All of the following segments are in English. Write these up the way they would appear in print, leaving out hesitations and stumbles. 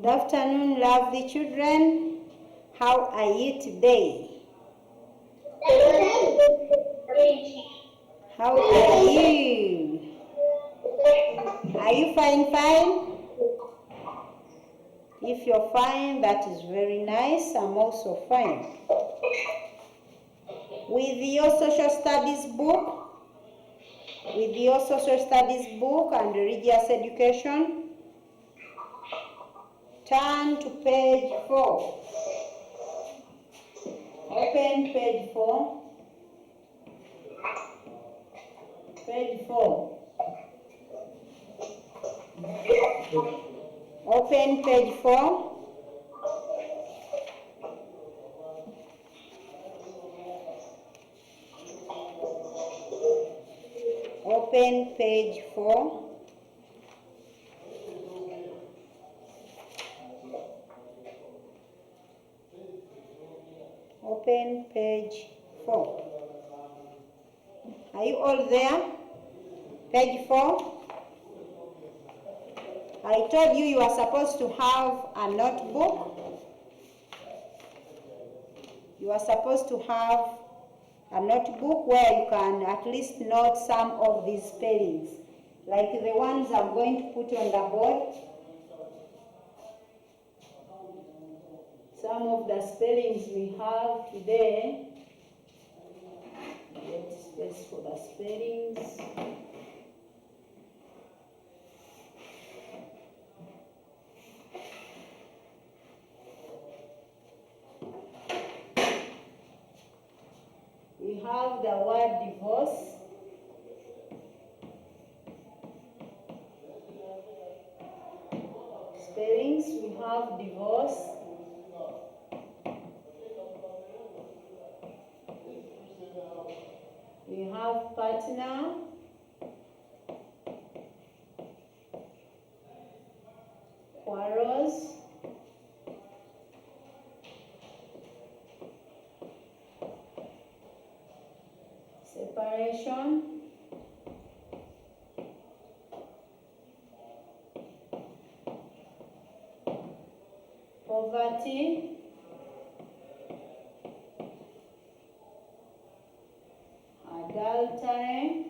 Good afternoon, lovely children. How are you today? How are you? Are you fine? If you're fine, that is very nice. I'm also fine. With your social studies book, and religious education, turn to page 4. Open page 4. Page 4. Open page 4. Open page 4. Open page 4. Are you all there? Page 4. I told you are supposed to have a notebook. You are supposed to have a notebook where you can at least note some of these spellings, like the ones I'm going to put on the board. Some of the spellings we have today. Get space for the spellings. We have the word divorce. Spellings, we have divorce. We have partner. Quarrels. Separation. Poverty. Adultery.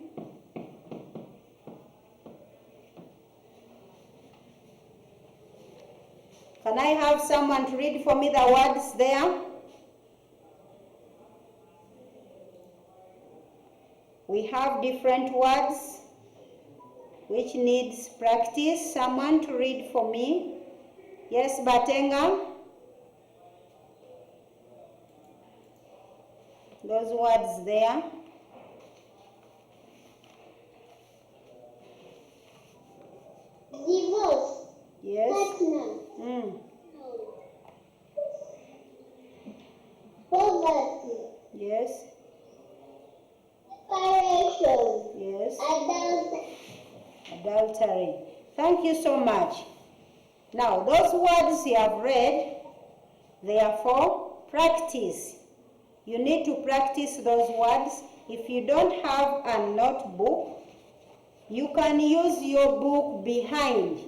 Can I have someone to read for me the words there? We have different words which needs practice. Someone to read for me. Yes, Batenga? Those words there. Divorce. Yes. Partner. Poverty. Yes. Separation. Yes. Adultery. Adultery. Thank you so much. Now, those words you have read, they are for practice. You need to practice those words. If you don't have a notebook, you can use your book behind.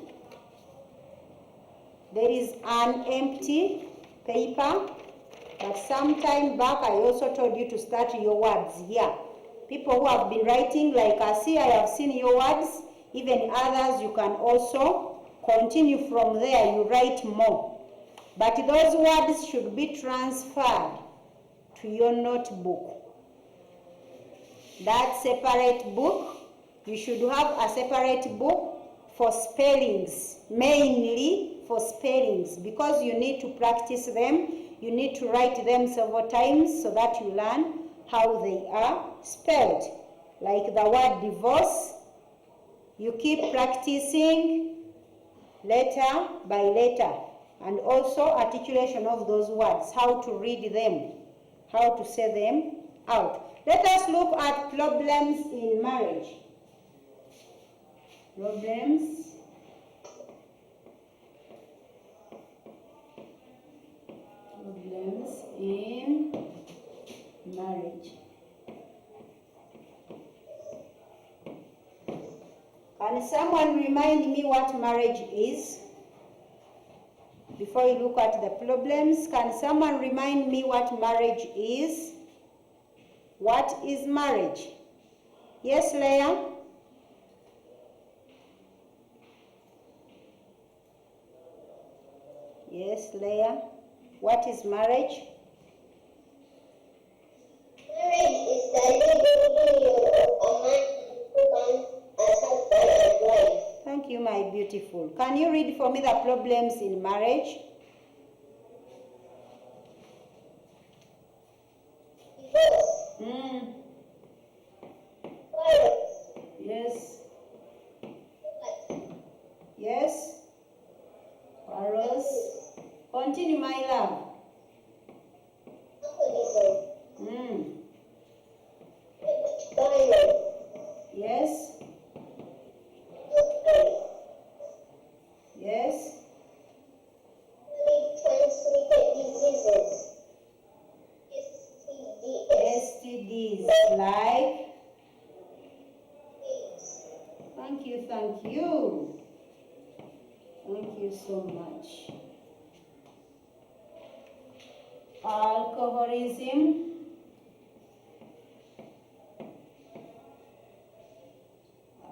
There is an empty paper, but some time back I also told you to start your words here. People who have been writing, like I see, I have seen your words. Even others, you can also continue from there, you write more. But those words should be transferred to your notebook. That separate book, you should have a separate book for spellings, mainly for spellings, because you need to practice them. You need to write them several times so that you learn how they are spelled. Like the word divorce, you keep practicing letter by letter, and also articulation of those words, how to read them, how to say them out. Let us look at problems in marriage. Problems in marriage. Can someone remind me what marriage is? Before you look at the problems, can someone remind me what marriage is? What is marriage? Yes, Leah? Yes, Leah. What is marriage? Marriage is the legal union of a man and woman as husband and wife. Thank you, my beautiful. Can you read for me the problems in marriage? Divorce. Violence. Yes. Poverty. Yes. Quarrels. Continue, my love. Alcoholism. Violence. Yes. Yes. Transmitted diseases. STDs like. AIDS. Thank you, thank you. Thank you so much. Alcoholism.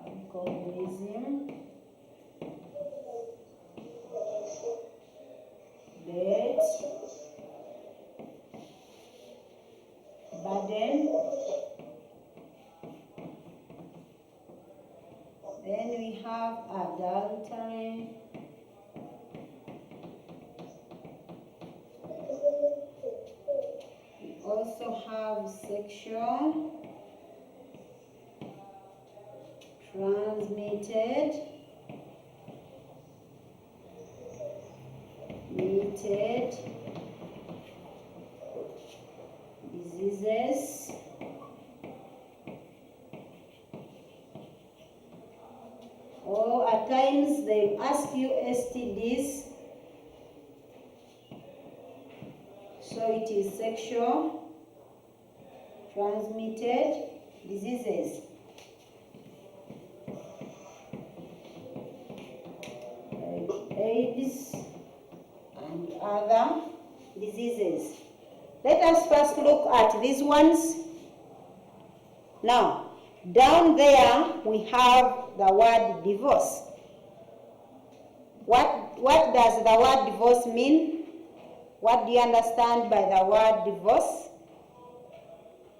Alcoholism. Debt. Burden. Then we have adultery. We also have sexual transmitted diseases. Or at times they ask you STDs. So it is sexual transmitted diseases. Like AIDS and other diseases. Let us first look at these ones. Now, down there we have the word divorce. What does the word divorce mean? What do you understand by the word divorce?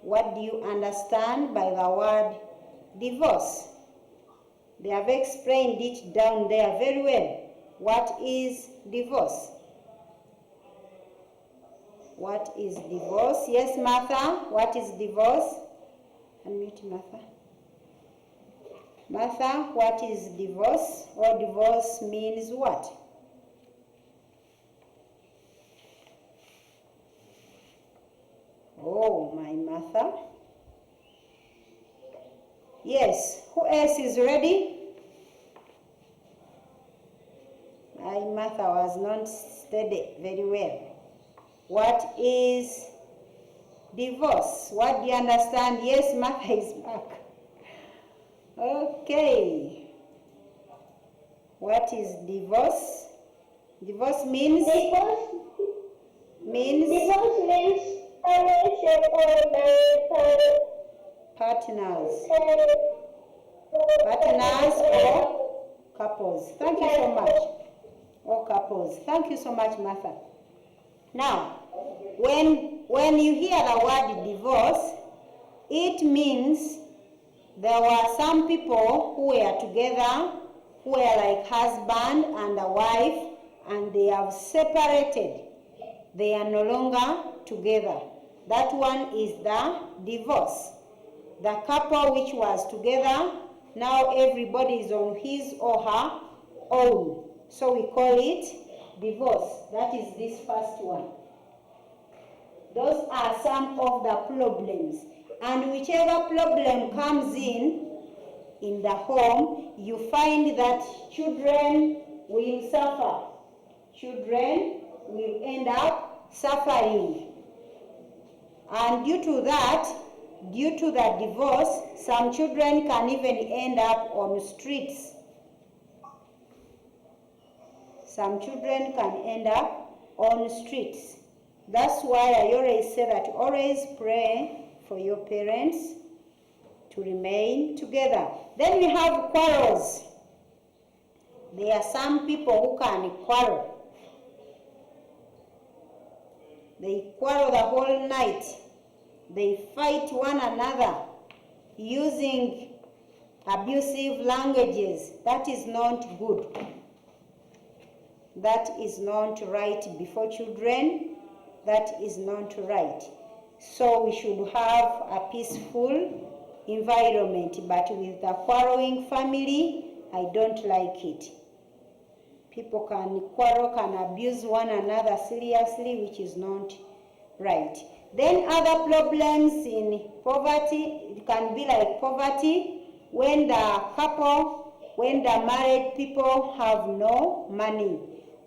What do you understand by the word divorce? They have explained it down there very well. What is divorce? What is divorce? Yes, Martha, what is divorce? Unmute Martha. Martha, what is divorce? Or divorce means what? Oh, my Martha. Yes, who else is ready? My Martha was not steady very well. What is divorce? What do you understand? Yes, Martha is back. Okay. What is divorce? Divorce means? Divorce means separation or marriage partners. Partners or couples. Thank you so much. Or couples. Thank you so much, Martha. Now, when you hear the word divorce, it means there were some people who were together, who were like husband and a wife, and they have separated. They are no longer together. That one is the divorce. The couple which was together, now everybody is on his or her own. So we call it divorce. That is this first one. Those are some of the problems. And whichever problem comes in the home, you find that children will suffer. Children will end up suffering. And due to that, due to the divorce, some children can even end up on streets. Some children can end up on streets. That's why I always say that always pray for your parents to remain together. Then we have quarrels. There are some people who can quarrel. They quarrel the whole night. They fight one another using abusive languages. That is not good. That is not right before children. That is not right. So we should have a peaceful environment, but with the quarreling family, I don't like it. People can quarrel, can abuse one another seriously, which is not right. Then other problems in poverty, it can be like poverty when the married people have no money.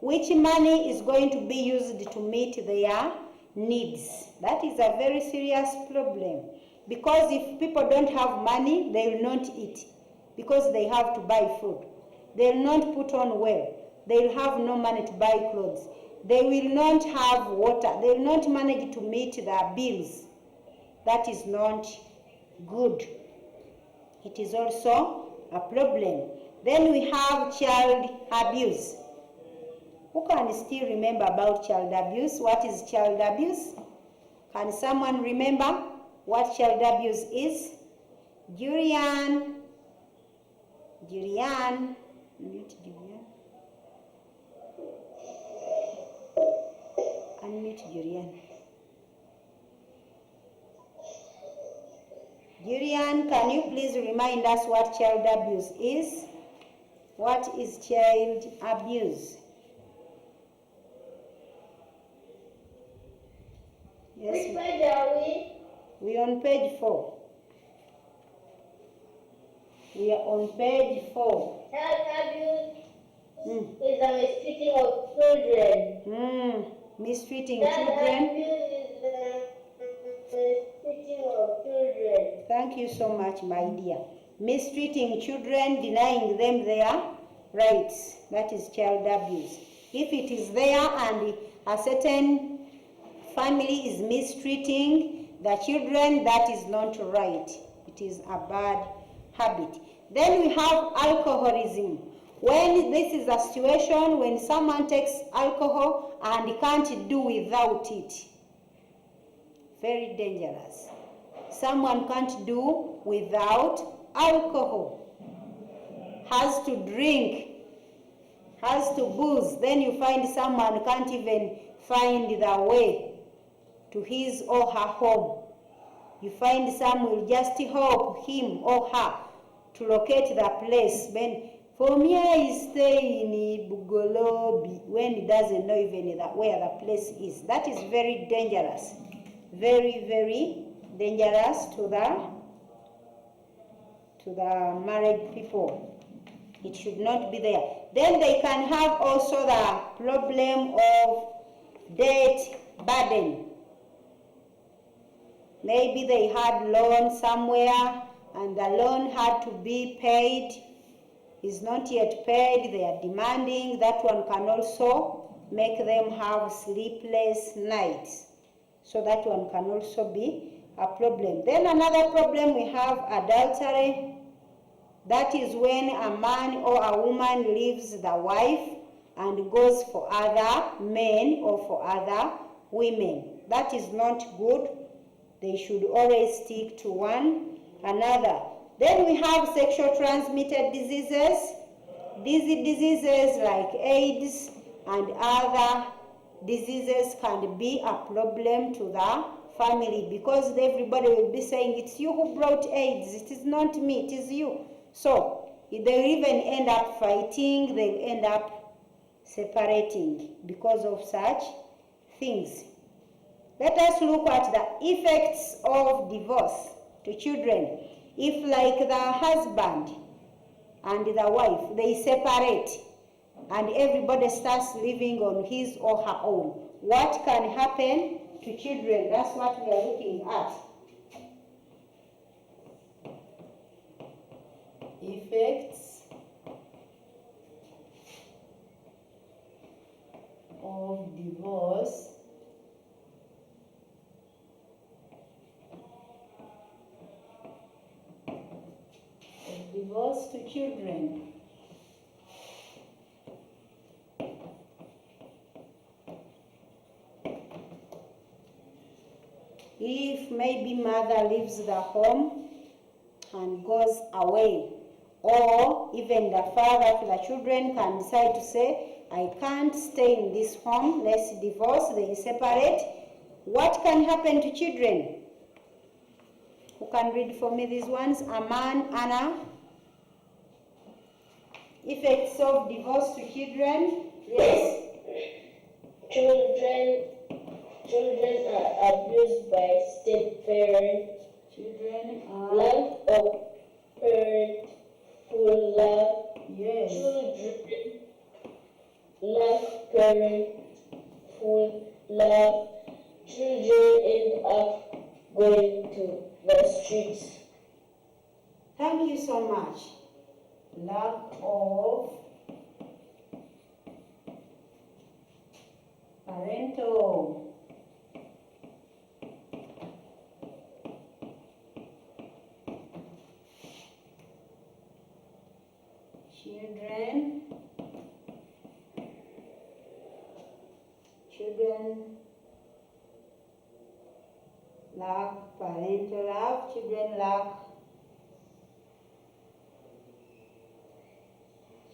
Which money is going to be used to meet their needs? That is a very serious problem. Because if people don't have money, they will not eat. Because they have to buy food. They will not put on well. They will have no money to buy clothes. They will not have water. They will not manage to meet their bills. That is not good. It is also a problem. Then we have child abuse. Who can still remember about child abuse? What is child abuse? Can someone remember what child abuse is? Julian. Mute Julian. Unmute Julian. Julian, can you please remind us what child abuse is? What is child abuse? Yes. Which page are we? We are on page 4. We are on page 4. Child abuse is the mistreating of children. Mistreating Child children. abuse is the mistreating of children. Thank you so much, my dear. Mistreating children, denying them their rights. That is child abuse. If it is there and a certain family is mistreating the children, that is not right. It is a bad habit. Then we have alcoholism. When this is a situation when someone takes alcohol and can't do without it. Very dangerous. Someone can't do without alcohol. Has to drink, has to booze. Then you find someone can't even find the way to his or her home. You find some will just help him or her to locate the place. When for me, I stay in Bugolobi when he doesn't know even where the place is. That is very dangerous. Very, very dangerous to the married people. It should not be there. Then they can have also the problem of debt burden. Maybe they had loan somewhere and the loan had to be paid. Is not yet paid. They are demanding. That one can also make them have sleepless nights. So that one can also be a problem. Then another problem we have adultery. That is when a man or a woman leaves the wife and goes for other men or for other women. That is not good. They should always stick to one another. Then we have sexual transmitted diseases. These diseases like AIDS and other diseases can be a problem to the family because everybody will be saying, it's you who brought AIDS, it is not me, it is you. So they'll even end up fighting, they'll end up separating because of such things. Let us look at the effects of divorce to children. If like the husband and the wife, they separate and everybody starts living on his or her own, what can happen to children? That's what we are looking at. Effects to children. If maybe mother leaves the home and goes away, or even the father, the children can decide to say, I can't stay in this home, let's divorce, they separate. What can happen to children? Who can read for me these ones? Aman, Anna. Effects of divorce to children. Yes. Children are abused by step-parents. Children are... Lack of parentful love. Yes. Children lack parentful love. Children end up going to the streets. Thank you so much. Lack of parental children lack parental love.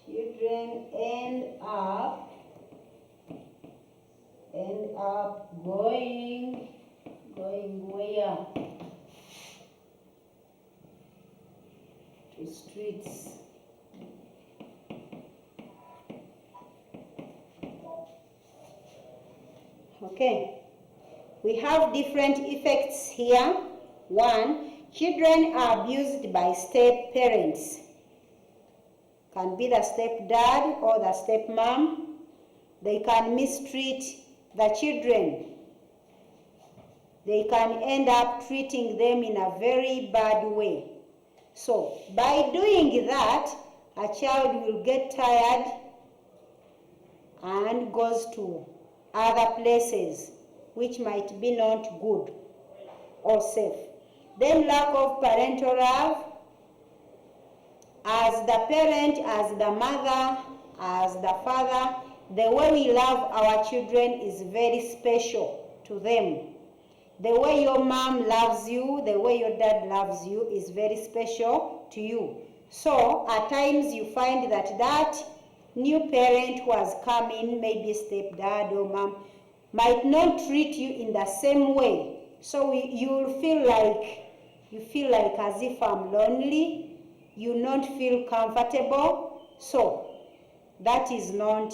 Children end up going where? To streets. Okay, we have different effects here. One, children are abused by step-parents. Can be the stepdad or the stepmom. They can mistreat the children. They can end up treating them in a very bad way. So, by doing that, a child will get tired and goes to other places which might be not good or safe. Then lack of parental love. As the parent, as the mother, as the father, the way we love our children is very special to them. The way your mom loves you, the way your dad loves you is very special to you. So at times you find that new parent who has come in, maybe stepdad or mom, might not treat you in the same way. So you'll feel like as if I'm lonely. You don't feel comfortable. So that is not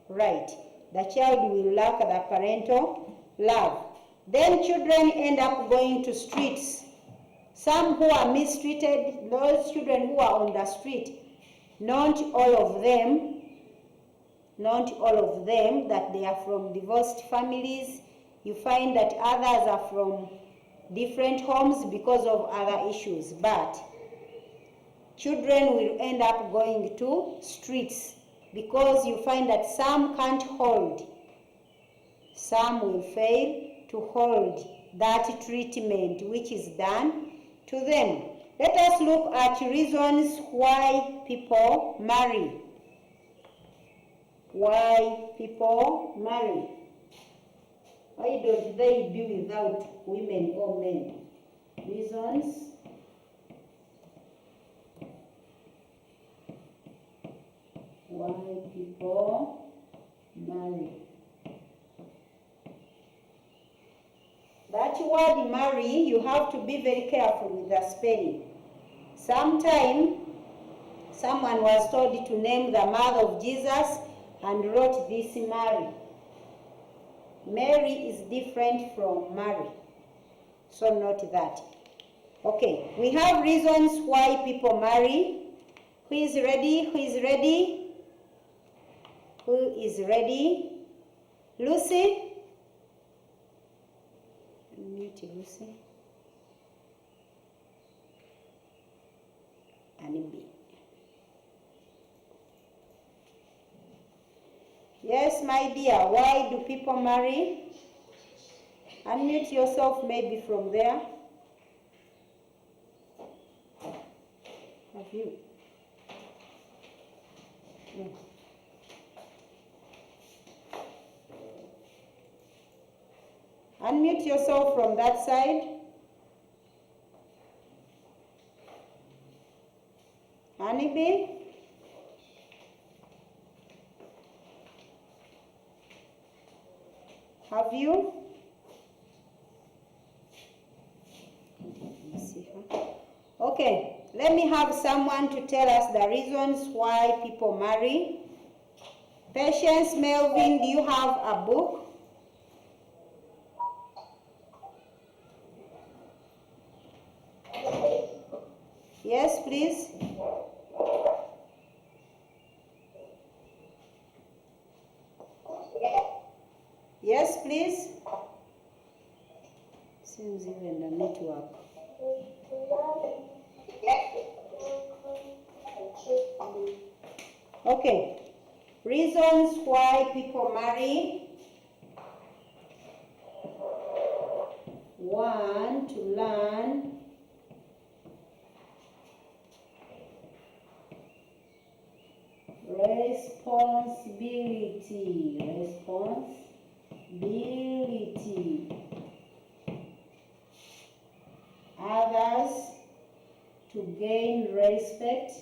right. The child will lack the parental love. Then children end up going to streets. Some who are mistreated, those children who are on the street, not all of them that they are from divorced families. You find that others are from different homes because of other issues, but children will end up going to streets because you find that some can't hold. Some will fail to hold that treatment which is done to them. Let us look at reasons why people marry. Why people marry? Why don't they be without women or men? Reasons. Why people marry. That word marry, you have to be very careful with the spelling. Sometime, someone was told to name the mother of Jesus and wrote this Mary. Mary is different from Mary. So note that. Okay, we have reasons why people marry. Who is ready? Who is ready? Who is ready? Lucy? Unmute Lucy. And B. Yes, my dear, why do people marry? Unmute yourself maybe from there. Have you? Unmute yourself from that side. Honeybee? Have you? Let me see her. Okay, let me have someone to tell us the reasons why people marry. Patience, Melvin, do you have a book? Yes, please. Yes, please. Seems even the network. Okay. Reasons why people marry. 1, to learn. Responsibility. Others, to gain respect.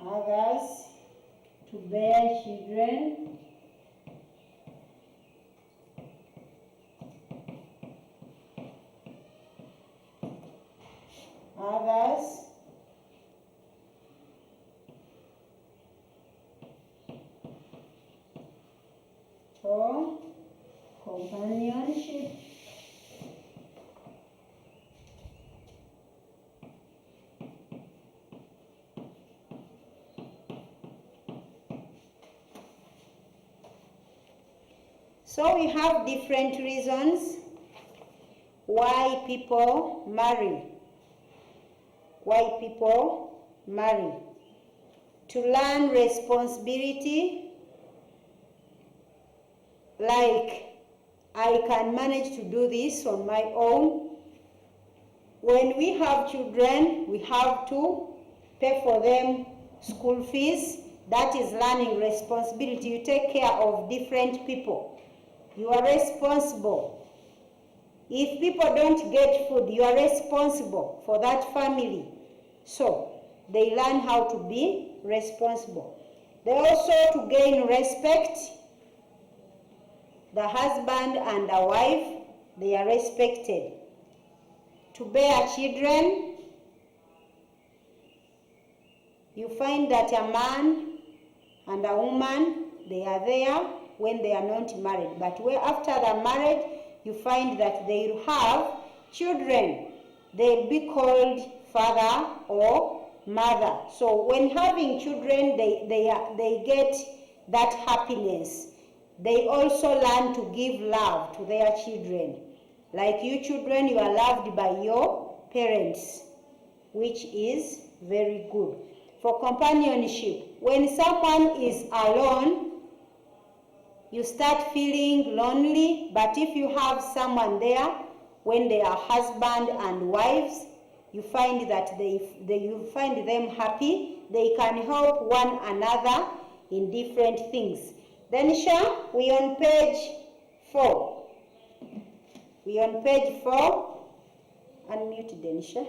Others, to bear children. Others, for companionship. So we have different reasons why people marry. To learn responsibility, like I can manage to do this on my own. When we have children, we have to pay for them school fees. That is learning responsibility. You take care of different people. You are responsible. If people don't get food, you are responsible for that family. So they learn how to be responsible. They also, to gain respect, the husband and the wife, they are respected. To bear children, you find that a man and a woman, they are there when they are not married. But after the marriage, you find that they have children. They'll be called father or mother. So when having children, they get that happiness. They also learn to give love to their children. Like you children, you are loved by your parents, which is very good. For companionship, when someone is alone, you start feeling lonely, but if you have someone there, when they are husband and wives, you find that you find them happy. They can help one another in different things. Denisha, we on page 4. Unmute Denisha.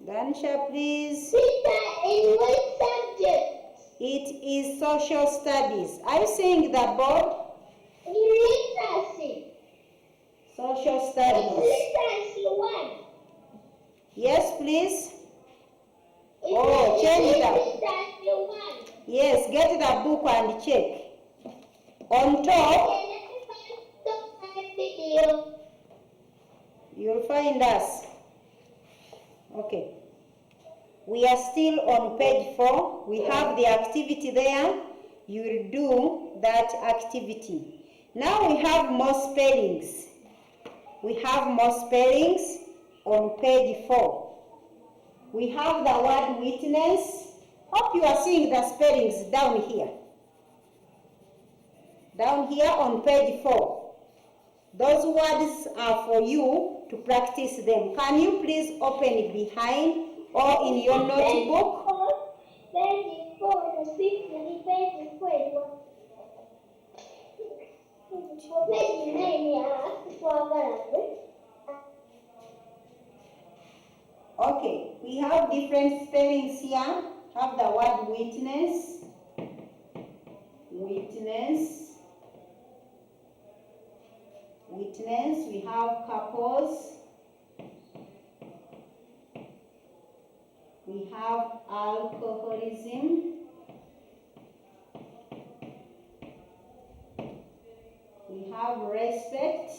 Danisha, please. Teacher, in what subject? It is social studies. Are you seeing the board? Literacy. Social studies. Literacy 1. Yes, please. Oh, change that. Literacy 1. Yes, get the book and check. On top, Okay, let me stop my video. you'll find us. Okay. We are still on page 4. We have the activity there. You will do that activity. Now we have more spellings. On page 4. We have the word witness. Hope you are seeing the spellings down here. Down here on page 4. Those words are for you to practice them. Can you please open it behind or in your notebook? Page 4, page 4. Okay, we have different spellings here. Have the word witness, witness, witness. We have couples. We have alcoholism. We have respect.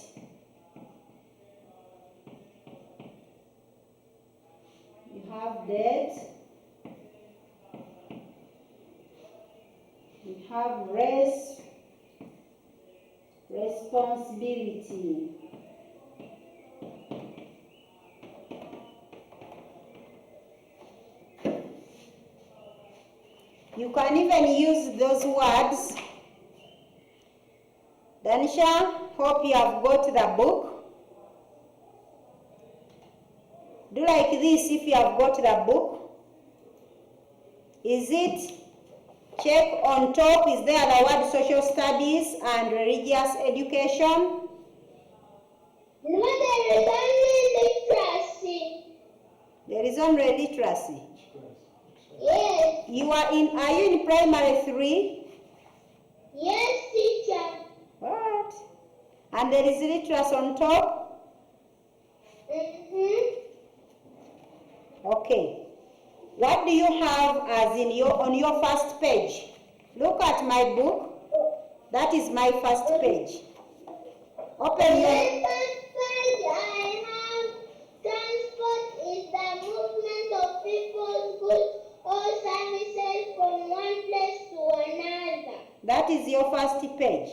We have debt. We have responsibility. You can even use those words. Danisha, hope you have got the book. Do like this if you have got the book. Is it? Check on top, is there the word social studies and religious education? There is only literacy. Yes. Are you in primary 3? Yes, teacher. What? And there is literacy on top? Okay. What do you have as in on your first page? Look at my book. That is my first page. Open your... first page I have transport is the movement of people, goods, or services from one place to another. That is your first page.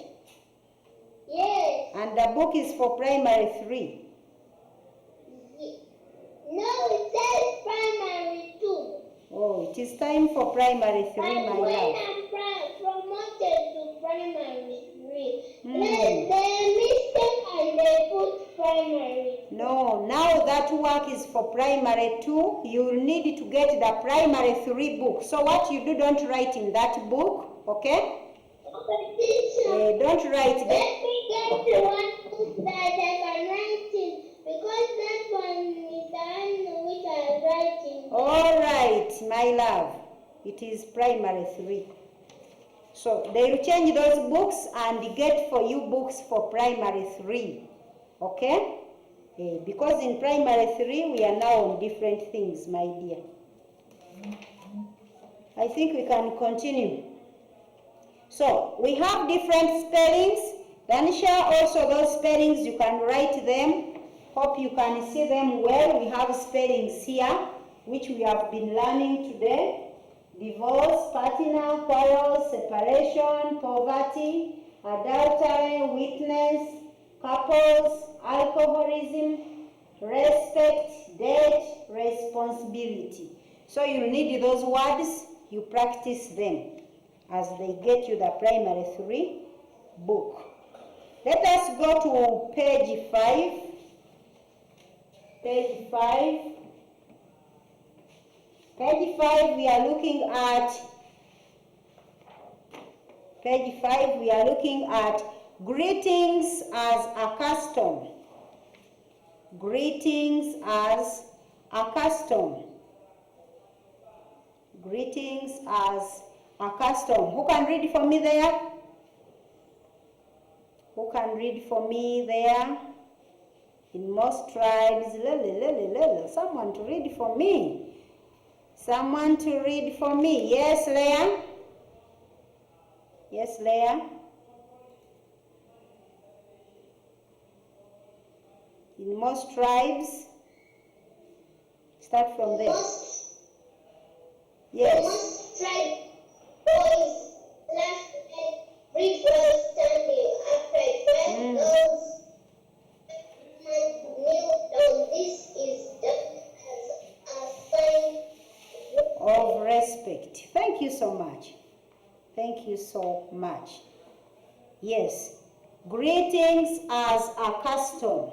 Yes. And the book is for primary 3. No, it says primary 2. Oh, it is time for primary 3, my And when love. I'm promoted to primary 3, they mistake and they put primary 2. No, now that work is for primary 2. You will need to get the primary 3 book. So what you do, don't write in that book, okay? Okay, teacher. Don't write Let that. me get to one book that I can write in, because that one is the one which I write in. All right, my love. It is primary 3. So they will change those books and get for you books for primary 3. Okay? Because in primary 3 we are now on different things, my dear. I think we can continue. So we have different spellings. Danisha, also those spellings you can write them. Hope you can see them well. We have spellings here which we have been learning today. Divorce, partner, quarrel, separation, poverty, adultery, witness, couples, alcoholism, respect, debt, responsibility. So you need those words, you practice them as they get you the primary 3 book. Let us go to page 5. Page 5. Page 5, we are looking at greetings as a custom. Greetings as a custom. Greetings as a custom. Who can read for me there? Who can read for me there? In most tribes, someone to read for me. Someone to read for me. Yes, Leah? Yes, Leah? In most tribes, start from there. Yes. Most tribe boys last night read was standing upright. When those kneel down, this is done as a sign Of respect. so much. Thank you so much. Yes. Greetings as a custom.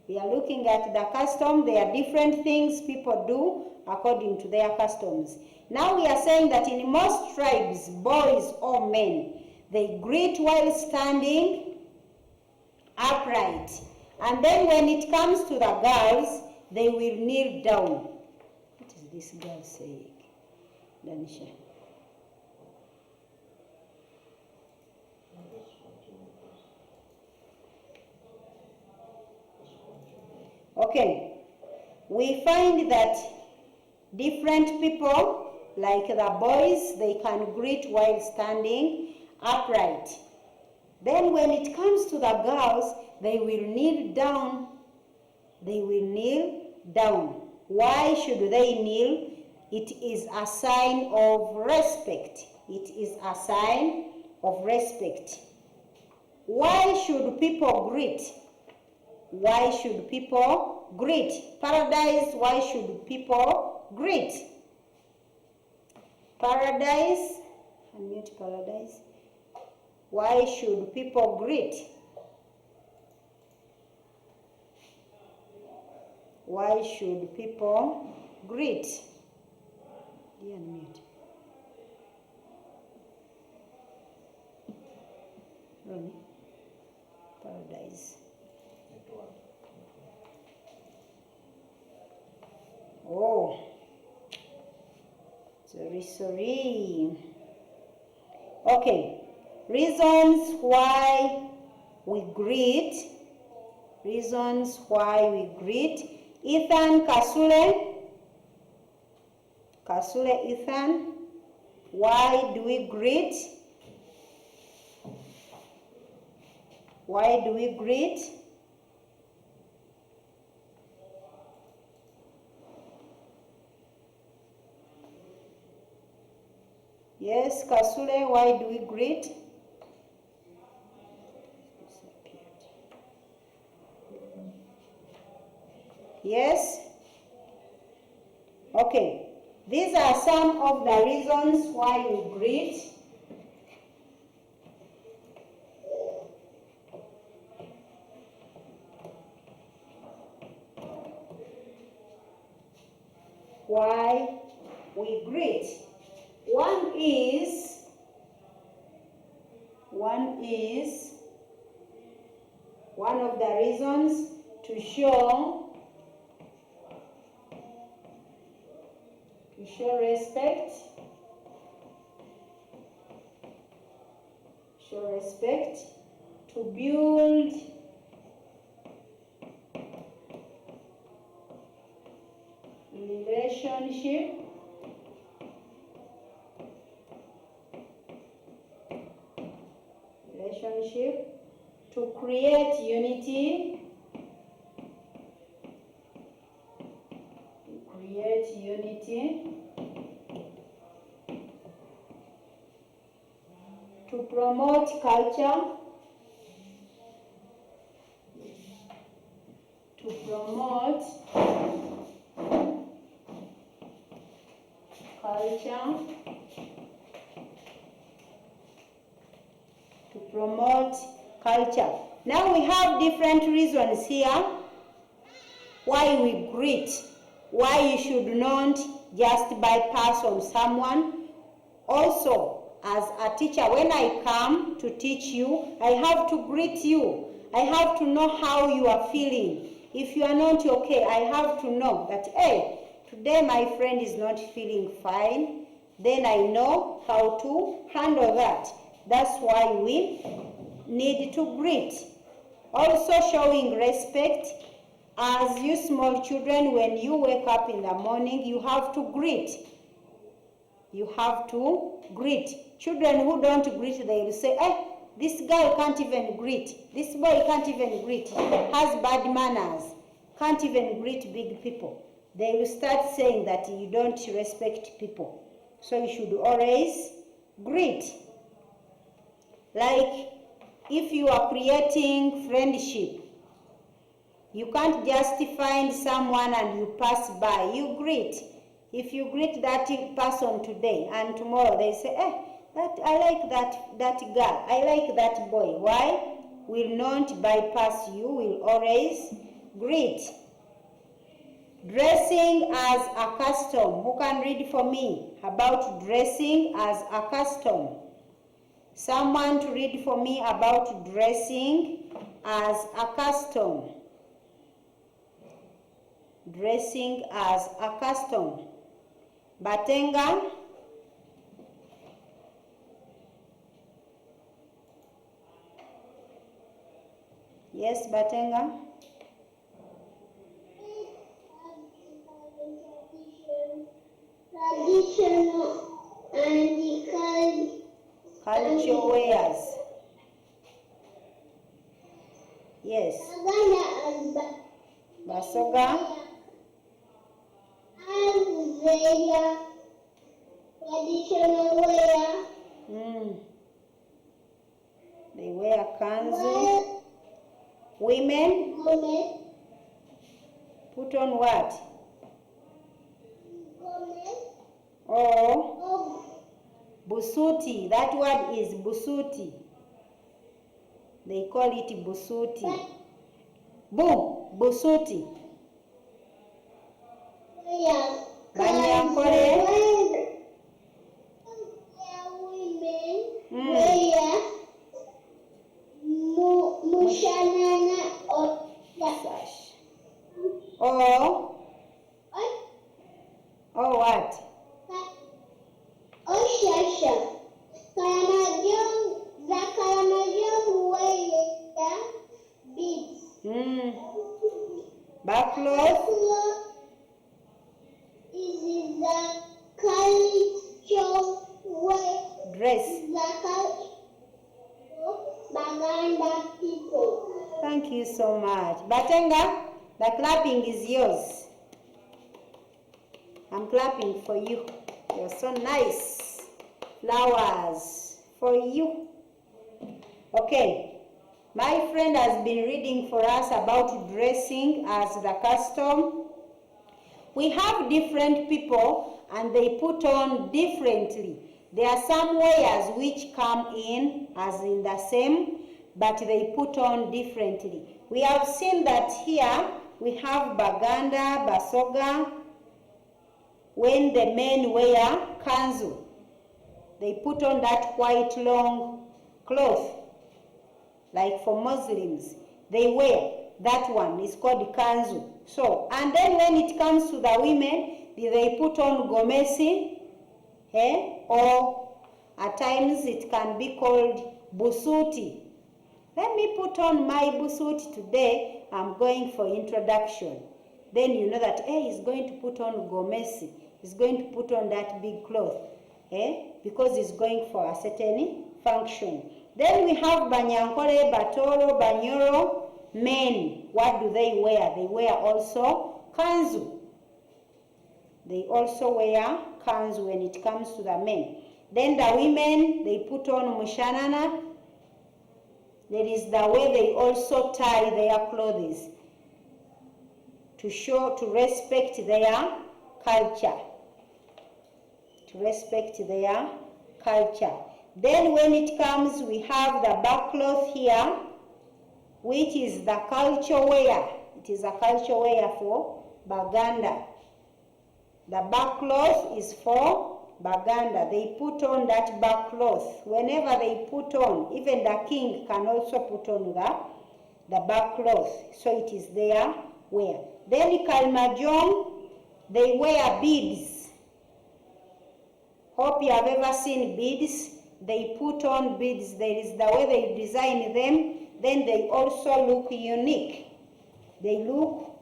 We are looking at the custom. There are different things people do according to their customs. Now we are saying that in most tribes, boys or men, they greet while standing upright. And then when it comes to the girls, they will kneel down. What is this girl saying? Danisha. Okay, we find that different people, like the boys, they can greet while standing upright. Then when it comes to the girls, they will kneel down. They will kneel down. Why should they kneel? It is a sign of respect. It is a sign of respect. Why should people greet? Why should people greet? Paradise, why should people greet? Paradise, unmute Paradise. Why should people greet? Why should people greet? Unmute. Ronnie, Paradise. Oh, sorry. Okay, reasons why we greet. Reasons why we greet. Ethan Kasule. Kasule Ethan. Why do we greet? Why do we greet? Yes, Kasule, why do we greet? Yes? Okay. These are some of the reasons why we greet. Why we greet. One of the reasons to show respect. Show respect, to build relationship, to create unity, to promote culture, to promote culture. Now we have different reasons here why we greet, why you should not just bypass on someone. Also, as a teacher, when I come to teach you, I have to greet you. I have to know how you are feeling. If you are not okay, I have to know that, hey, today my friend is not feeling fine. Then I know how to handle that. That's why we need to greet. Also showing respect. As you small children, when you wake up in the morning, you have to greet. You have to greet. Children who don't greet, they will say, this girl can't even greet. This boy can't even greet. Has bad manners. Can't even greet big people. They will start saying that you don't respect people. So you should always greet. Like if you are creating friendship, you can't just find someone and you pass by. You greet. If you greet that person today and tomorrow they say, that I like that girl, I like that boy. Why? Will not bypass you, will always greet. Dressing as a custom. Who can read for me about dressing as a custom? Someone to read for me about dressing as a custom. Dressing as a custom. Batenga. Yes, Batenga. Traditional and culture wears. Yes. Basoga. As their traditional wear. They wear kanzu. Women put on what? Oh, busuti. That word is busuti. They call it busuti. Busuti. Banyankole. Women wear mushanana or sash. Or what? Shasha. Karamajong wear beads. Backcloth is the culture wear. Dress. Baganda people. Thank you so much. Batenga, the clapping is yours. I'm clapping for you. You're so nice. Flowers for you. Okay. My friend has been reading for us about dressing as the custom. We have different people and they put on differently. There are some wears which come in as in the same, but they put on differently. We have seen that here we have Baganda, Basoga. When the men wear kanzu, they put on that white long cloth. Like for Muslims, they wear that one. It's called kanzu. So, and then when it comes to the women, they put on gomesi, or at times it can be called busuti. Let me put on my busuti today. I'm going for introduction. Then you know that he's going to put on gomesi. He's going to put on that big cloth, because he's going for a certain function. Then we have Banyankole, Batoro, Banyoro, men. What do they wear? They wear also kanzu. They also wear kanzu when it comes to the men. Then the women, they put on mushanana. That is the way they also tie their clothes to show, to respect their culture. To respect their culture. Then when it comes, we have the back cloth here, which is the culture wear. It is a culture wear for Baganda. The back cloth is for Baganda. They put on that back cloth. Whenever they put on, even the king can also put on the back cloth. So it is their wear. Then Kalmajong, they wear beads. Hope you have ever seen beads. They put on beads. There is the way they design them. Then they also look unique. They look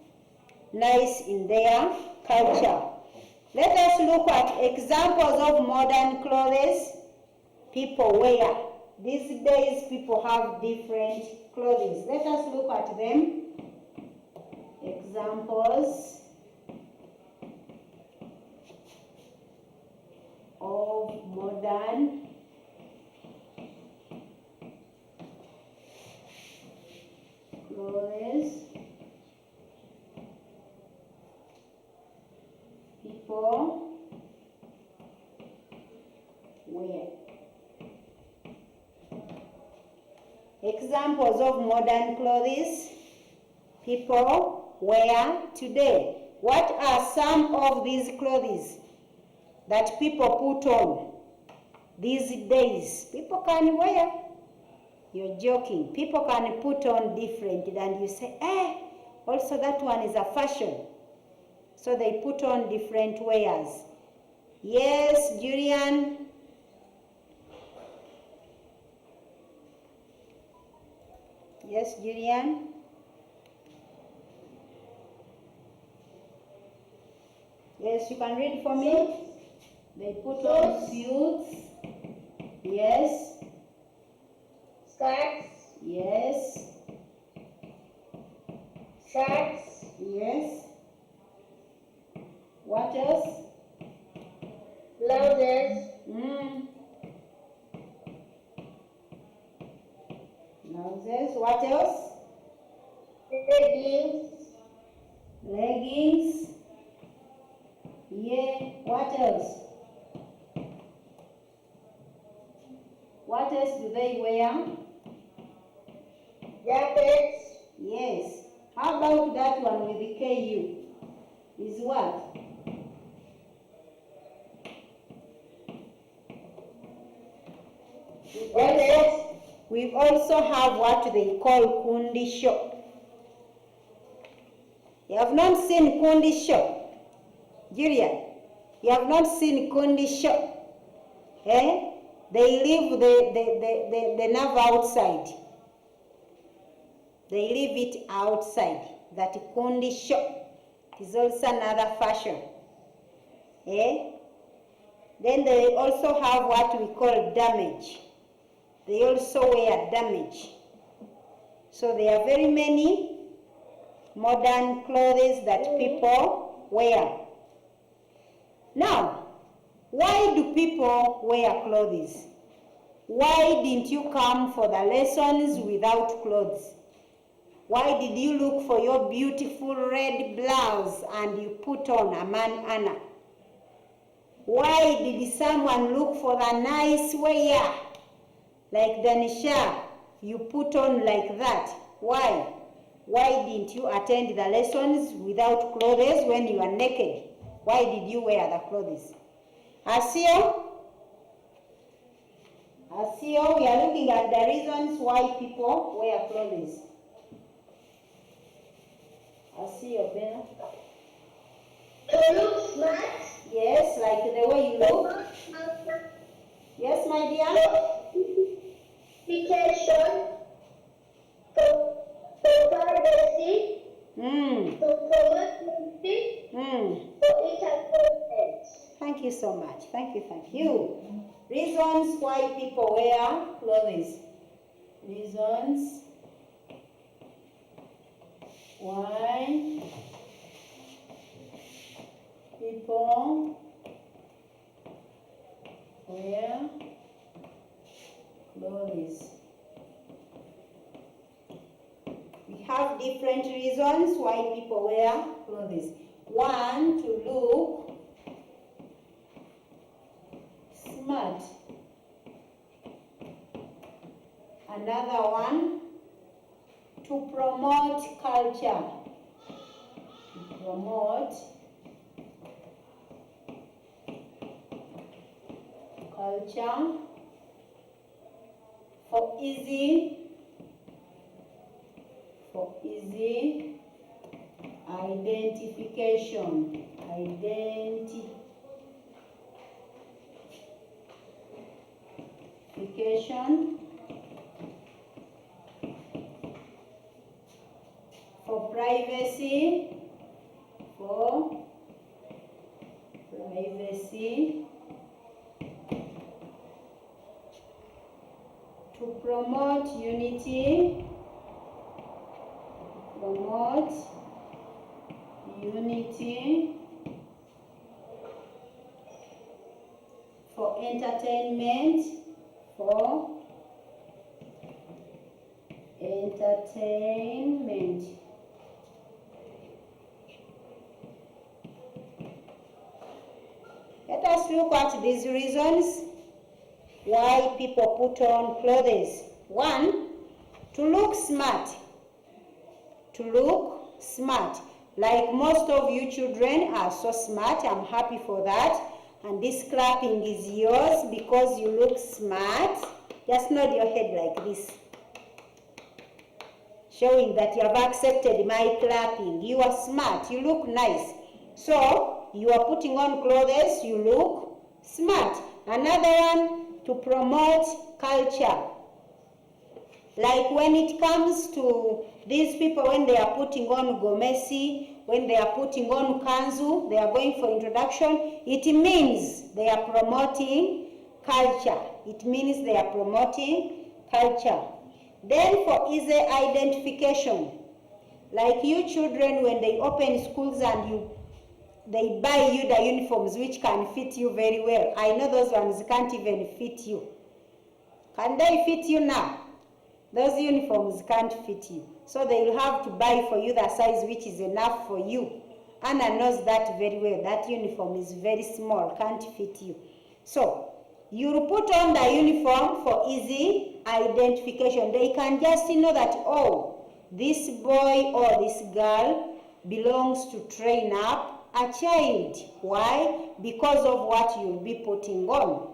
nice in their culture. Let us look at examples of modern clothes people wear. These days people have different clothes. Let us look at them. Examples of modern clothes people Examples of modern clothes people wear today. What are some of these clothes that people put on these days? People can wear. You're joking. People can put on different, and you say, also that one is a fashion. So they put on different wears. Yes, Julian? Yes, Julian? Yes, you can read for me. They put on suits. Yes. Skirts. Yes. Shirts. Yes. What else? Blouses. Blouses. What else? Leggings. Leggings. Yeah. What else? What else do they wear? Jackets. Yes. How about that one with the KU? Is what? We also have what they call kundisho. You have not seen kundisho, Julian. You have not seen kundisho. Eh? They leave the nerve outside. They leave it outside. That kundisho is also another fashion. Eh? Then they also have what we call damage. They also wear damage. So there are very many modern clothes that people wear. Now, why do people wear clothes? Why didn't you come for the lessons without clothes? Why did you look for your beautiful red blouse and you put on a man-ana? Why did someone look for the nice wear, like the nisha, you put on like that? Why? Why didn't you attend the lessons without clothes when you are naked? Why did you wear the clothes? Asio, we are looking at the reasons why people wear clothes. Asio, Ben. To look smart. Yes, like the way you look. Yes, my dear. Vacation. To privacy. To promote music. For entertainment. Thank you so much. Thank you. Reasons why people wear clothes. Reasons why people wear clothes. We have different reasons why people wear clothes. One, to look smart. Another one, to promote culture. To promote culture. For easy identification. For privacy. To promote unity. For entertainment. Let us look at these reasons why people put on clothes. One, To look smart. To look smart. Like most of you children are so smart. I'm happy for that. And this clapping is yours because you look smart. Just nod your head like this, showing that you have accepted my clapping. You are smart. You look nice. So, you are putting on clothes. You look smart. Another one, to promote culture. Like when it comes to these people, when they are putting on gomesi, when they are putting on kanzu, they are going for introduction, it means they are promoting culture. It means they are promoting culture. Then for easy identification, like you children, when they open schools and they buy you the uniforms which can fit you very well. I know those ones can't even fit you. Can they fit you now? Those uniforms can't fit you. So they will have to buy for you the size which is enough for you. Anna knows that very well. That uniform is very small, can't fit you. So you put on the uniform for easy identification. They can just know that, oh, this boy or this girl belongs to train up a child. Why? Because of what you'll be putting on.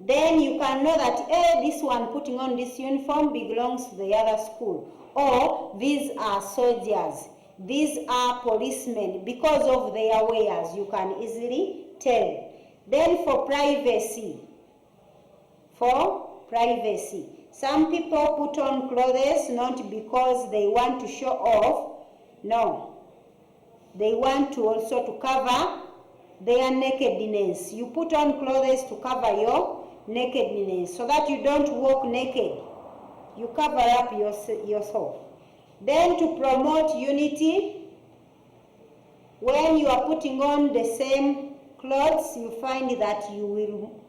Then you can know that, this one putting on this uniform belongs to the other school. Or these are soldiers. These are policemen. Because of their wares, you can easily tell. Then for privacy. For privacy. Some people put on clothes not because they want to show off. No. They want to also to cover their nakedness. You put on clothes to cover your nakedness so that you don't walk naked. You cover up yourself. Then to promote unity, when you are putting on the same clothes, you find that you will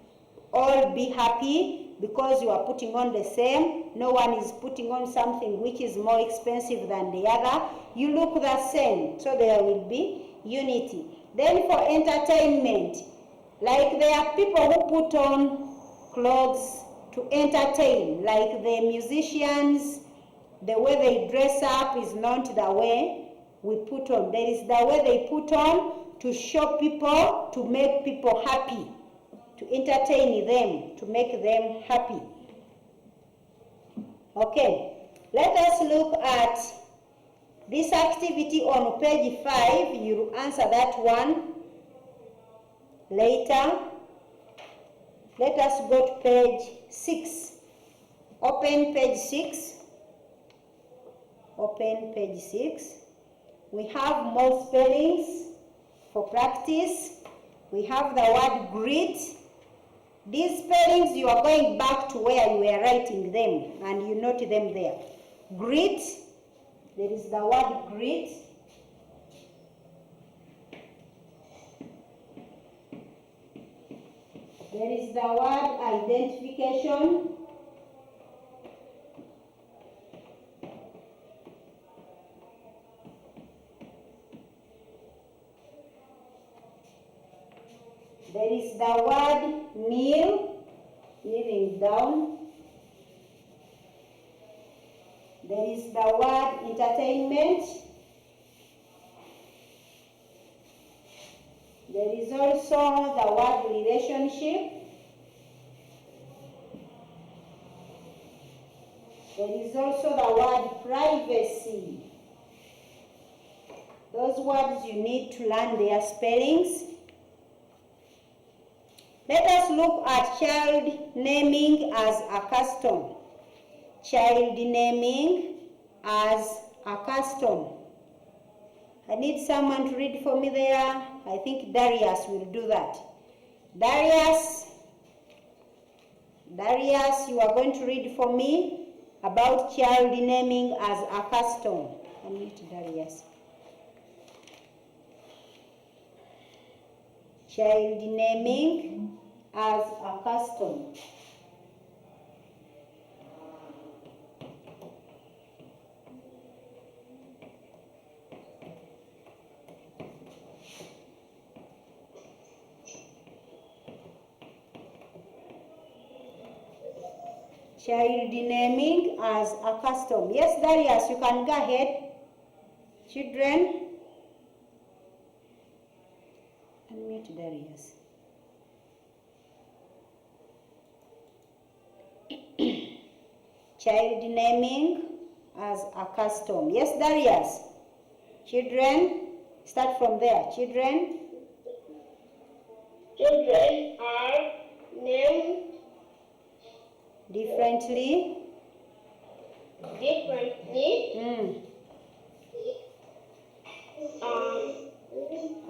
all be happy because you are putting on the same. No one is putting on something which is more expensive than the other. You look the same, so there will be unity. Then for entertainment, like there are people who put on clothes to entertain, like the musicians, the way they dress up is not the way we put on. There is the way they put on to show people, to make people happy, to entertain them, to make them happy. Okay, let us look at this activity on page 5. You answer that one later. Let us go to page 6. Open page 6. Open page 6. We have more spellings for practice. We have the word greet. These spellings, you are going back to where you were writing them and you note them there. Greet. There is the word greet. There is the word identification. There is the word kneel, kneeling down. There is the word entertainment. There is also the word relationship. There is also the word privacy. Those words you need to learn their spellings. Let us look at child naming as a custom. Child naming as a custom. I need someone to read for me there. I think Darius will do that. Darius, you are going to read for me about child naming as a custom. Unmute Darius. Child naming as a custom. Child naming as a custom. Yes, Darius, you can go ahead. Children. Unmute Darius. Child naming as a custom. Yes, Darius. Children. Start from there. Children. Children are named Differently. differently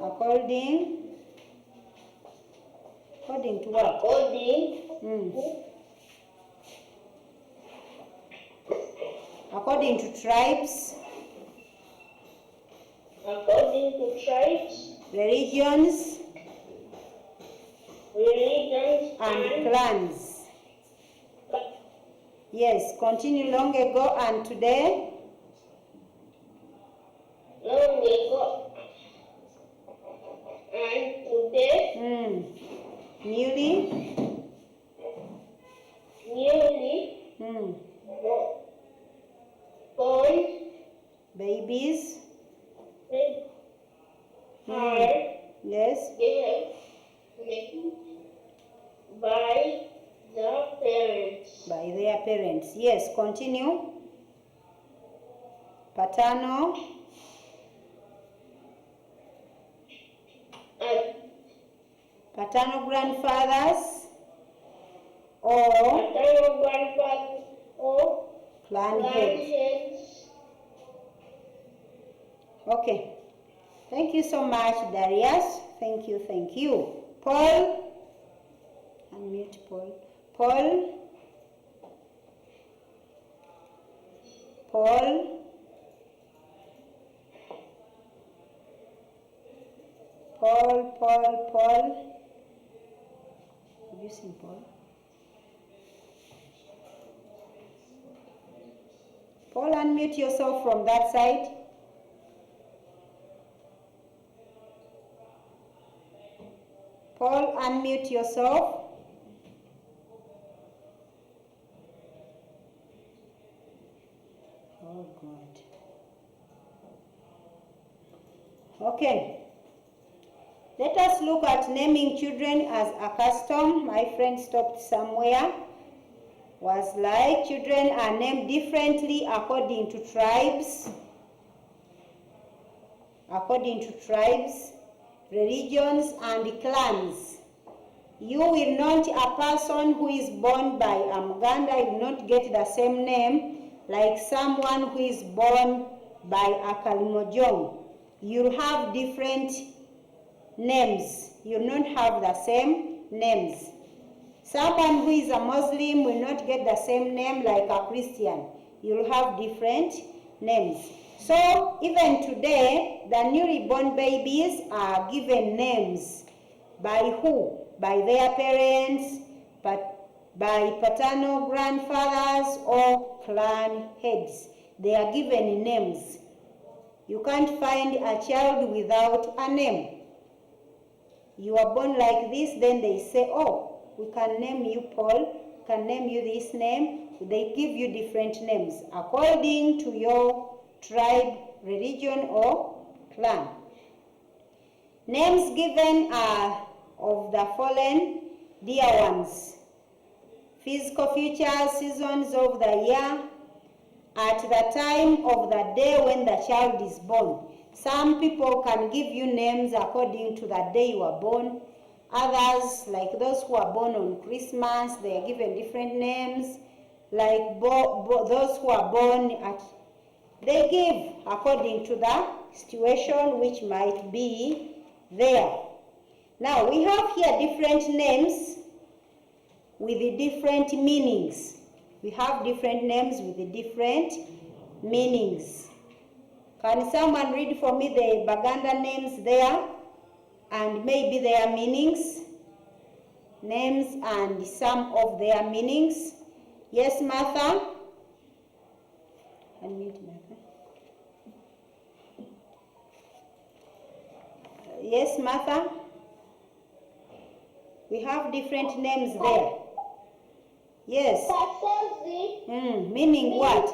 According to what? According to tribes, religions, and clans. Yes, continue. Long ago and today. Long ago and today. Newly. Born babies. are Yes. given by the parents. By their parents. Yes, continue. Paternal. Paternal grandfathers or clan heads. Okay. Thank you so much, Darius. Thank you. Paul. Unmute Paul. Paul. Have you seen Paul? Paul, unmute yourself from that side. Paul, unmute yourself. Oh, God. Okay. Let us look at naming children as a custom. My friend stopped somewhere. Was like children are named differently according to tribes. Religions and clans. You will not, a person who is born by a Muganda will not get the same name like someone who is born by a Kalimojong. You'll have different names. You'll not have the same names. Someone who is a Muslim will not get the same name like a Christian. You'll have different names. So even today, the newly born babies are given names. By who? By their parents, but by paternal grandfathers or clan heads. They are given names. You can't find a child without a name. You are born like this, then they say, oh, we can name you Paul, can name you this name. They give you different names according to your tribe, religion, or clan. Names given are of the fallen dear ones. Physical features, seasons of the year, at the time of the day when the child is born. Some people can give you names according to the day you are born. Others, like those who are born on Christmas, they are given different names. Like those who are born at, they give according to the situation which might be there. Now we have here different names with the different meanings. We have different names with the different meanings. Can someone read for me the Baganda names there and maybe their meanings? Names and some of their meanings. Yes, Martha? Unmute Martha. Yes, Martha? We have different names there. Yes. Kasozi Meaning what?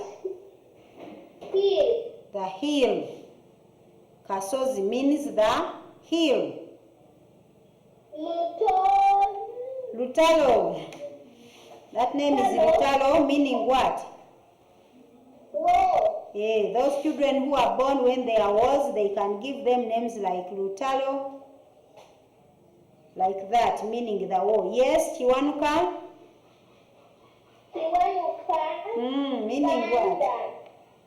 hill. The hill. Kasozi means the hill. Lutalo. That name is Lutalo, meaning what? War. Yeah, those children who are born when there are wars, they can give them names like Lutalo, like that, meaning the war. Yes, Chiwanuka? Meaning what?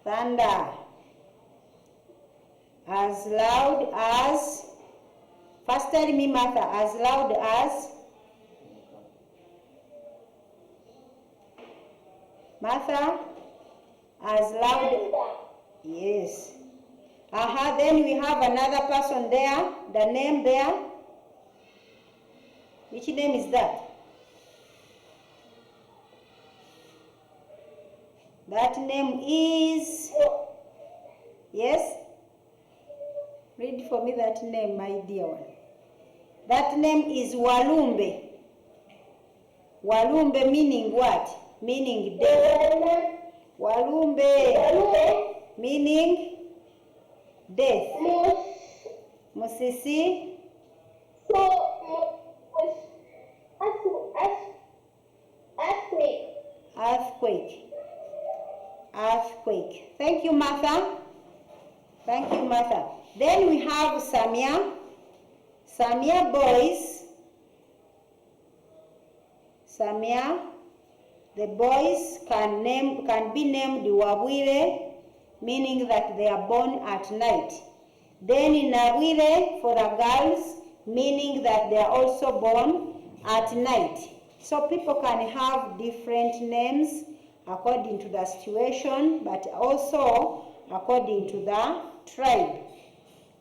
Thunder. As loud as, first tell me, Martha, as loud as, Martha, as loud, yes. Then we have another person there, the name there. Which name is that? That name is, yes? Read for me that name, my dear one. That name is Walumbe. Walumbe meaning what? Meaning death. Walumbe meaning death. Musisi. Earthquake. Thank you, Martha. Thank you, Martha. Then we have Samia. Samia boys. Samia. The boys can be named Wabwire, meaning that they are born at night. Then Nawire for the girls, meaning that they are also born at night. So people can have different names according to the situation, but also according to the tribe.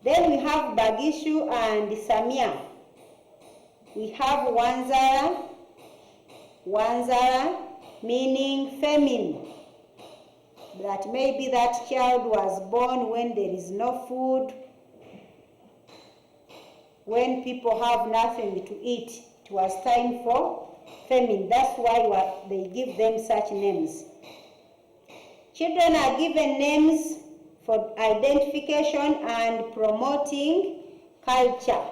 Then we have Bagishu and Samia. We have Wanzara, meaning famine. That maybe that child was born when there is no food, when people have nothing to eat. It was time for famine. That's why they give them such names. Children are given names for identification and promoting culture.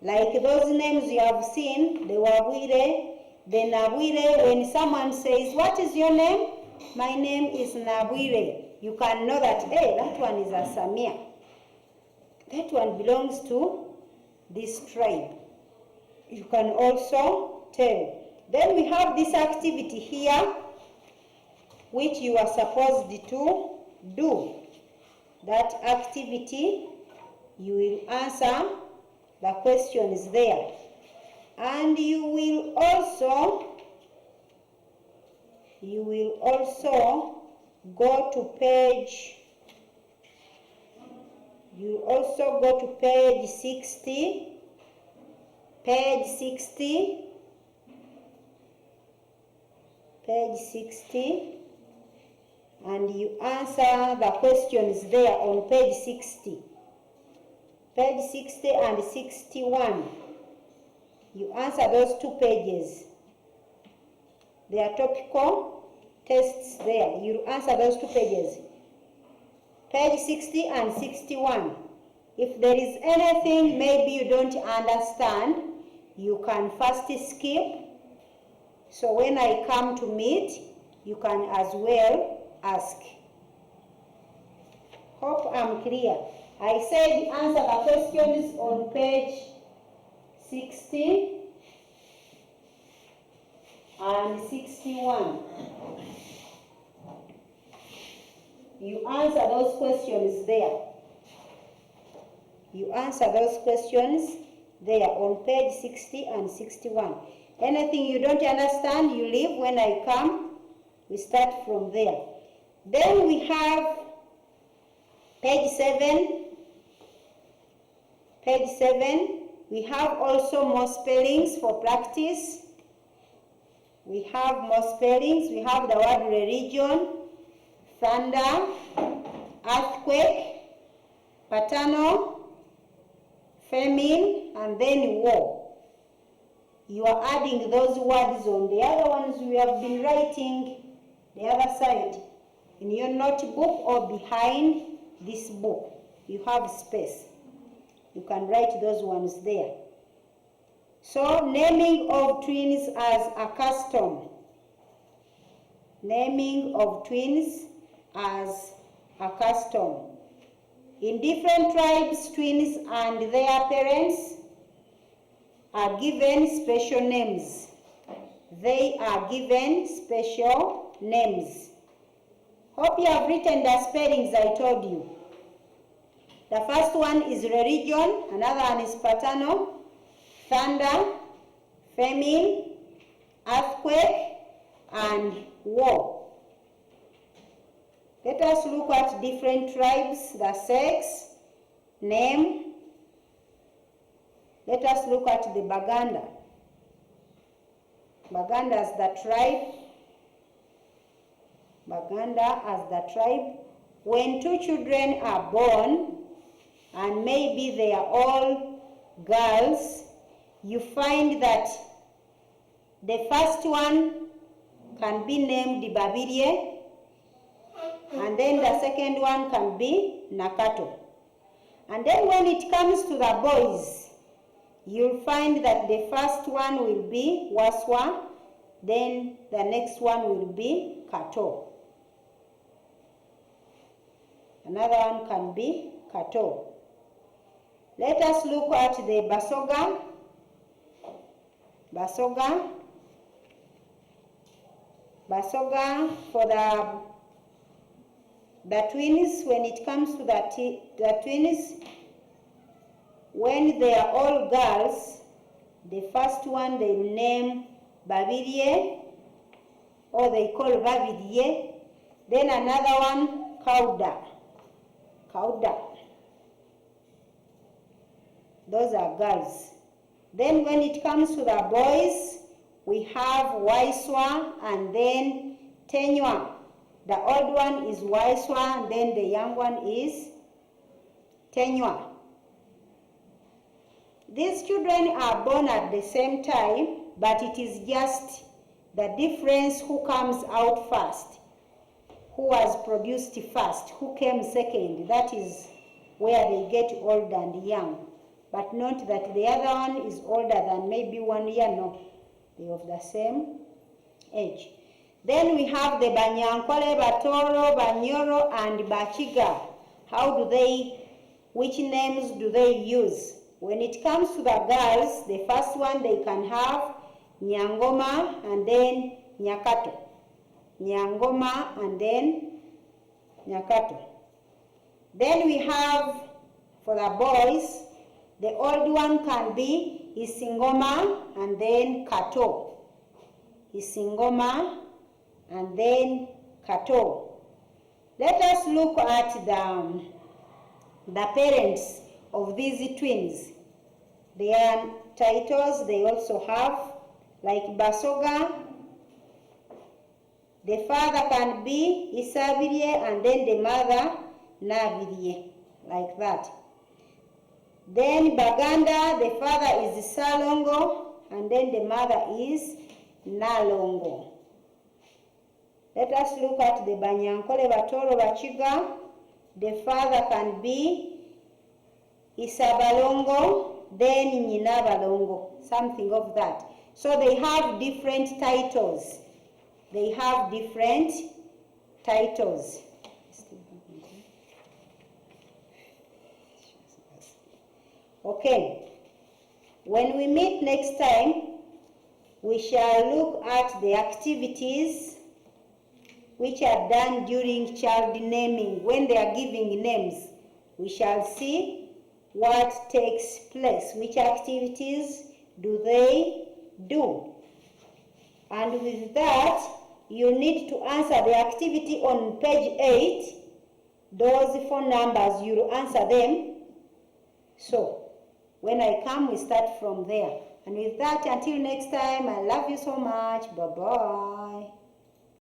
Like those names you have seen, the Wabwire, the Nabwire. When someone says, what is your name? My name is Nabwire. You can know that, hey, that one is a Samia. That one belongs to this tribe. You can also tell. Then we have this activity here, which you are supposed to do. That activity, you will answer the questions there. And you will also go to page 60. Page 60, and you answer the questions there on page 60. Page 60 and 61. You answer those two pages. There are topical tests there. You answer those two pages. Page 60 and 61. If there is anything maybe you don't understand, you can first skip. So when I come to meet, you can as well ask. Hope I'm clear. I said answer the questions on page 60 and 61. You answer those questions there. You answer those questions there on page 60 and 61. Anything you don't understand, you leave. When I come, we start from there. Then we have page 7. Page 7. We have also more spellings for practice. We have more spellings. We have the word religion, thunder, earthquake, paternal, famine, and then war. you are adding those words on. The other ones we have been writing the other side in your notebook or behind this book. You have space. You can write those ones there. So, naming of twins as a custom. Naming of twins as a custom. In different tribes, twins and their parents are given special names. They are given special names. Hope you have written the spellings I told you. The first one is religion, another one is paternal, thunder, famine, earthquake, and war. Let us look at different tribes, the sex, name. Let us look at the Baganda. Baganda as the tribe. Baganda as the tribe. When two children are born, and maybe they are all girls, you find that the first one can be named Babirie, and then the second one can be Nakato. And then when it comes to the boys, you'll find that the first one will be Waswa, then the next one will be Kato. Another one can be Kato. Let us look at the Basoga. Basoga. Basoga for the twins. When it comes to the twins, when they are all girls, the first one they name Babirie, or they call Babirie. Then another one, Kauda. Kauda. Those are girls. Then when it comes to the boys, we have Waiswa and then Tenywa. The old one is Waiswa and then the young one is Tenywa. These children are born at the same time, but it is just the difference who comes out first, who was produced first, who came second. That is where they get old and young. But not that the other one is older than maybe 1 year, no. They are of the same age. Then we have the Banyankole, Batoro, Banyoro, and Bachiga. Which names do they use? When it comes to the girls, the first one they can have Nyangoma and then Nyakato. Nyangoma and then Nyakato. Then we have, for the boys, the old one can be Isingoma and then Kato. Isingoma and then Kato. Let us look at the parents of these twins. Their titles they also have, like Basoga. The father can be Isabirie and then the mother Nabirie, like that. Then Baganda, the father is Salongo and then the mother is Nalongo. Let us look at the Banyankole, Batoro, Bachiga. The father can be Isabalongo, then Nyinabalongo, something of that. So they have different titles. They have different titles. Okay. When we meet next time, we shall look at the activities which are done during child naming. When they are giving names, we shall see what takes place, which activities do they do. And with that, you need to answer the activity on page 8. Those phone numbers, you'll answer them. So, when I come, we start from there. And with that, until next time, I love you so much. Bye-bye.